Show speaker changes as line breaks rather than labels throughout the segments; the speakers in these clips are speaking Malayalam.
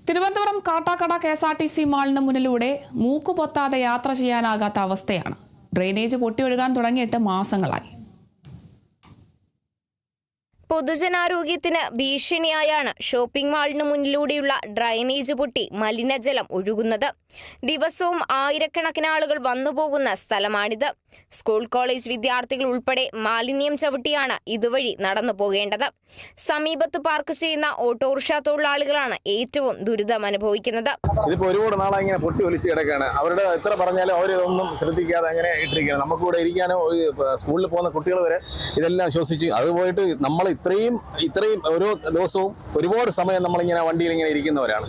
തിരുവനന്തപുരം കാട്ടാക്കട KSRTC മാളിന് മുന്നിലൂടെ മൂക്കുപൊത്താതെ യാത്ര ചെയ്യാനാകാത്ത അവസ്ഥയാണ്. ഡ്രെയിനേജ് പൊട്ടിയൊഴുകാൻ തുടങ്ങിയിട്ട് മാസങ്ങളായി.
പൊതുജനാരോഗ്യത്തിന് ഭീഷണിയായാണ് ഷോപ്പിംഗ് മാളിന് മുന്നിലൂടെയുള്ള ഡ്രെയിനേജ് പൊട്ടി മലിനജലം ഒഴുകുന്നത്. ദിവസവും ആയിരക്കണക്കിന് ആളുകൾ വന്നുപോകുന്ന സ്ഥലമാണിത്. സ്കൂൾ കോളേജ് വിദ്യാർത്ഥികൾ ഉൾപ്പെടെ മാലിന്യം ചവിട്ടിയാണ് ഇതുവഴി നടന്നു പോകേണ്ടത്. സമീപത്ത് പാർക്ക് ചെയ്യുന്ന ഓട്ടോറിക്ഷ തൊഴിലാളികളാണ് ഏറ്റവും ദുരിതം അനുഭവിക്കുന്നത്.
ഇതിപ്പോ ഒരുപാട് നാളെ ഇങ്ങനെ പൊട്ടി ഒലിച്ച് കിടക്കുകയാണ്. അവരുടെ എത്ര പറഞ്ഞാലും അവരൊന്നും ശ്രദ്ധിക്കാതെ അങ്ങനെ ഇട്ടിരിക്കുകയാണ്. നമുക്കിവിടെ ഇരിക്കാനോ സ്കൂളിൽ പോകുന്ന കുട്ടികൾ വരെ ഇതെല്ലാം ശ്വസിച്ച് അത് പോയിട്ട് നമ്മൾ ഇത്രയും ഓരോ ദിവസവും ഒരുപാട് സമയം നമ്മളിങ്ങനെ വണ്ടിയിൽ ഇങ്ങനെ ഇരിക്കുന്നവരാണ്.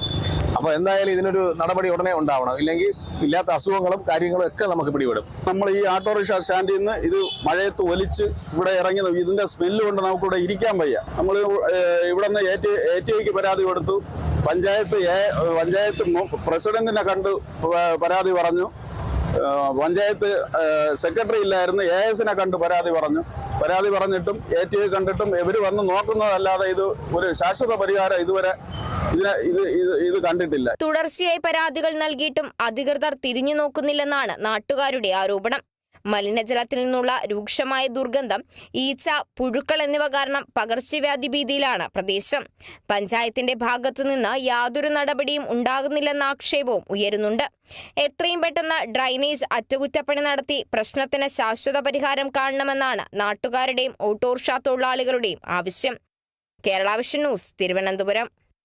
അപ്പോൾ എന്തായാലും ഇതിനൊരു നടപടി ഉടനെ ഉണ്ടാവണം. ഇല്ലെങ്കിൽ ഇല്ലാത്ത അസുഖങ്ങളും കാര്യങ്ങളും ഒക്കെ നമുക്ക് പിടിപെടും.
നമ്മൾ ഈ ഓട്ടോറിക്ഷ സ്റ്റാൻഡിൽ നിന്ന് ഇത് മഴയത്ത് ഒലിച്ച് ഇവിടെ ഇറങ്ങി ഇതിന്റെ സ്മെല്ല് കൊണ്ട് നമുക്കിവിടെ ഇരിക്കാൻ വയ്യ. നമ്മൾ ഇവിടെ നിന്ന് ATIക്ക് പരാതി കൊടുത്തു. പഞ്ചായത്ത് പ്രസിഡന്റിനെ കണ്ട് പരാതി പറഞ്ഞു. പഞ്ചായത്ത് സെക്രട്ടറി ഇല്ലായിരുന്നു, ASനെ കണ്ട് പരാതി പറഞ്ഞിട്ടും ATI കണ്ടിട്ടും ഇവർ വന്ന് നോക്കുന്നതല്ലാതെ ഇത് ഒരു ശാശ്വത പരിഹാരം ഇതുവരെ ഇത് കണ്ടിട്ടില്ല.
തുടർച്ചയായി പരാതികൾ നൽകിയിട്ടും അധികൃതർ തിരിഞ്ഞു നോക്കുന്നില്ലെന്നാണ് നാട്ടുകാരുടെ ആരോപണം. മലിനജലത്തിൽ നിന്നുള്ള രൂക്ഷമായ ദുർഗന്ധം, ഈച്ച, പുഴുക്കൾ എന്നിവ കാരണം പകർച്ചവ്യാധി ഭീതിയിലാണ് പ്രദേശം. പഞ്ചായത്തിന്റെ ഭാഗത്തു നിന്ന് യാതൊരു നടപടിയും ഉണ്ടാകുന്നില്ലെന്ന ആക്ഷേപവും ഉയരുന്നുണ്ട്. എത്രയും പെട്ടെന്ന് ഡ്രെയിനേജ് അറ്റകുറ്റപ്പണി നടത്തി പ്രശ്നത്തിന് ശാശ്വത പരിഹാരം കാണണമെന്നാണ് നാട്ടുകാരുടെയും ഓട്ടോറിക്ഷ തൊഴിലാളികളുടെയും ആവശ്യം. Kerala vision news, Thiruvananthapuram.